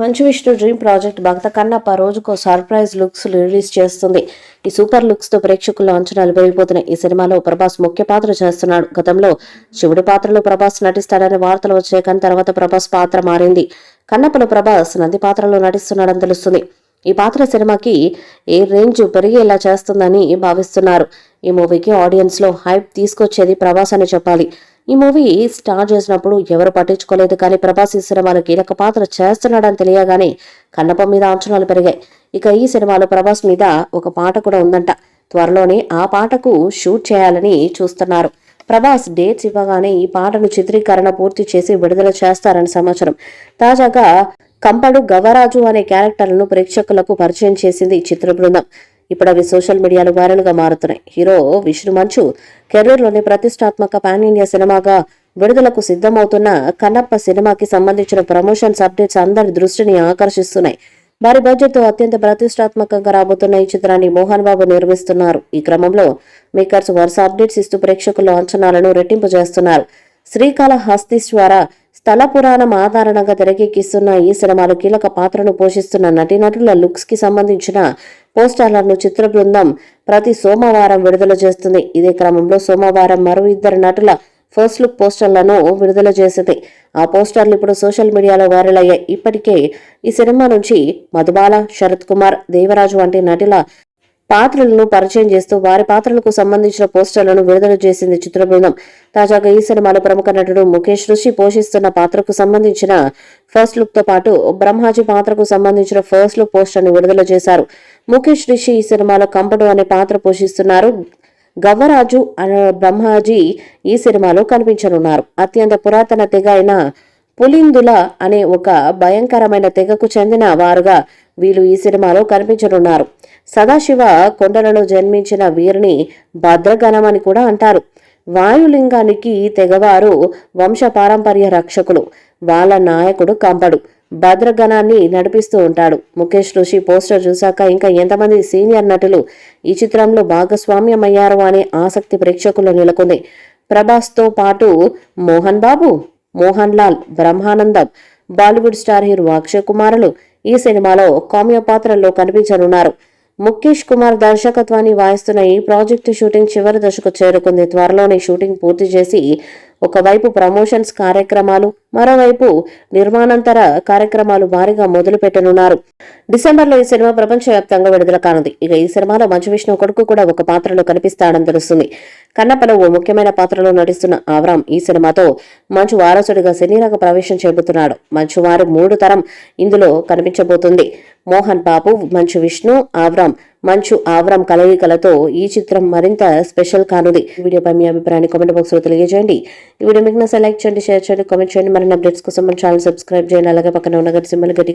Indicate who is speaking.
Speaker 1: Manchu Vishnu dream project భక్త కన్నప్ప రోజుకో surprise looks release చేస్తుంది. ఈ సూపర్ లుక్స్ తో ప్రేక్షకుల్లో అంచనాలు పెరిగిపోతున్నాయి. ఈ సినిమాలో ప్రభాస్ ముఖ్య పాత్ర చేస్తున్నాడు. గతంలో శివుడి పాత్రలో ప్రభాస్ నటిస్తాడని వార్తలు వచ్చాయి. కానీ తర్వాత ప్రభాస్ పాత్ర మారింది. కన్నప్పలో ప్రభాస్ నంది పాత్రలో నటిస్తున్నాడని తెలుస్తుంది. ఈ పాత్ర సినిమాకి ఏ రేంజ్ పెరిగేలా చేస్తుందని భావిస్తున్నారు. ఈ మూవీకి ఆడియన్స్ లో హైప్ తీసుకొచ్చేది ప్రభాస్ అని చెప్పాలి. ఈ మూవీ స్టార్ట్ చేసినప్పుడు ఎవరు పట్టించుకోలేదు. కానీ ప్రభాస్ ఈ సినిమాలో కీలక పాత్ర చేస్తున్నాడని తెలియగానే కన్నప్ప మీద అంచనాలు పెరిగాయి. ఇక ఈ సినిమాలో ప్రభాస్ మీద ఒక పాట కూడా ఉందంట. త్వరలోనే ఆ పాటకు షూట్ చేయాలని చూస్తున్నారు. ప్రభాస్ డేట్స్ ఇవ్వగానే ఈ పాటను చిత్రీకరణ పూర్తి చేసి విడుదల చేస్తారని సమాచారం. తాజాగా కంపడు గవరాజు అనే క్యారెక్టర్లను ప్రేక్షకులకు పరిచయం చేసింది ఈ చిత్ర బృందం. ఇప్పుడు అవి సోషల్ మీడియాలో వైరల్ గా మారుతున్నాయి. హీరో విష్ణు మంచు కెరీర్లోని ప్రతిష్టాత్మక పాన్ ఇండియా సినిమాగా విడుదలకు సిద్ధమవుతున్న కన్నప్ప సినిమాకి సంబంధించిన ప్రమోషన్స్ అప్డేట్స్ అందరి దృష్టిని ఆకర్షిస్తున్నాయి. భారీ బడ్జెట్ తో అత్యంత ప్రతిష్టాత్మకంగా రాబోతున్న ఈ చిత్రాన్ని మోహన్ బాబు నిర్మిస్తున్నారు. ఈ క్రమంలో మేకర్స్ వరుస అప్డేట్స్ ఇస్తూ ప్రేక్షకుల అంచనాలను రెట్టింపు చేస్తున్నారు. శ్రీకాళహస్తీశ్వర స్థల పురాణం ఆధారంగా తెరకెక్కిస్తున్న ఈ సినిమాలో కీలక పాత్రను పోషిస్తున్న నటీనటుల లుక్స్ కి సంబంధించిన పోస్టర్లను చిత్ర బృందం ప్రతి సోమవారం విడుదల చేస్తుంది. ఇదే క్రమంలో సోమవారం మరో ఇద్దరు నటుల ఫస్ట్ లుక్ పోస్టర్లను విడుదల చేసింది. ఆ పోస్టర్లు ఇప్పుడు సోషల్ మీడియాలో వైరల్ అయ్యాయి. ఇప్పటికే ఈ సినిమా నుంచి మధుబాల, శరత్ కుమార్, దేవరాజు వంటి నటుల పాత్రలను పరిచయం చేస్తూ వారి పాత్రలకు సంబంధించిన పోస్టర్లను విడుదల చేసింది చిత్ర బృందం. తాజాగా ఈ సినిమాలో ప్రముఖ నటుడు ముఖేష్ రుషి పోషిస్తున్న పాత్రకు సంబంధించిన ఫస్ట్ లుక్ తో పాటు బ్రహ్మాజీ పాత్రకు సంబంధించిన ఫస్ట్ లుక్ పోస్టర్ ను విడుదల చేశారు. ముఖేష్ రిషి ఈ సినిమాలో కంపడు అనే పాత్ర పోషిస్తున్నారు. గవ్వరాజు అనే బ్రహ్మాజీ ఈ సినిమాలో కనిపించనున్నారు. అత్యంత పురాతన తెగ అయిన పులిందుల అనే ఒక భయంకరమైన తెగకు చెందిన వారుగా వీళ్ళు ఈ సినిమాలో కనిపించనున్నారు. సదాశివ కొండలలో జన్మించిన వీరిని భద్రగణం అని కూడా అంటారు. వాయులింగానికి తెగవారు వంశ పారంపర్య రక్షకులు. వాళ్ళ నాయకుడు కంపడు భద్రగణాన్ని నడిపిస్తూ ఉంటాడు. ముఖేష్ రుషి పోస్టర్ చూశాక ఇంకా ఎంతమంది సీనియర్ నటులు ఈ చిత్రంలో భాగస్వామ్యమయ్యారు అనే ఆసక్తి ప్రేక్షకుల్లో నెలకొంది. ప్రభాస్ తో పాటు మోహన్ బాబు, మోహన్ లాల్, బ్రహ్మానందం, బాలీవుడ్ స్టార్ హీరో అక్షయ్ కుమార్లు ఈ సినిమాలో కామియో పాత్రల్లో కనిపించనున్నారు. ముఖేష్ కుమార్ దర్శకత్వాన్ని వాయిస్తున్న ఈ ప్రాజెక్టు షూటింగ్ చివరి దశకు చేరుకుంది. త్వరలోనే షూటింగ్ పూర్తి చేసి ఒకవైపు ప్రమోషన్స్ కార్యక్రమాలు, మరోవైపు నిర్మాణాంతర కార్యక్రమాలు భారీగా మొదలు పెట్టనున్నారు. డిసెంబర్లో ఈ సినిమా ప్రపంచవ్యాప్తంగా విడుదల కానుంది. ఇక ఈ సినిమాలో మంచు విష్ణు కొడుకు కూడా ఒక పాత్రలో కనిపిస్తాడని తెలుస్తుంది. కన్నప్పలో ఓ ముఖ్యమైన పాత్రలో నటిస్తున్న ఆవ్రామ్ ఈ సినిమాతో మంచు వారసుడిగా సినీరంగ ప్రవేశం చేయబోతున్నాడు. మంచు వారి 3 తరం ఇందులో కనిపించబోతుంది. మోహన్ బాబు, మంచు విష్ణు, మంచు ఆవ్రామ్ కలయికలతో ఈ చిత్రం మరింత స్పెషల్ కానుంది. ఈ వీడియోపై మీ అభిప్రాయాన్ని కామెంట్ బాక్స్ లో తెలియజేయండి. ఈ వీడియో మీకు నచ్చితే లైక్ చేయండి, షేర్ చేయండి, కామెంట్ చేయండి. మరిన్ని అప్డేట్స్ కోసం మన ఛానల్ సబ్స్క్రైబ్ చేయండి. అలాగే పక్కన ఉన్న గంట సింబల్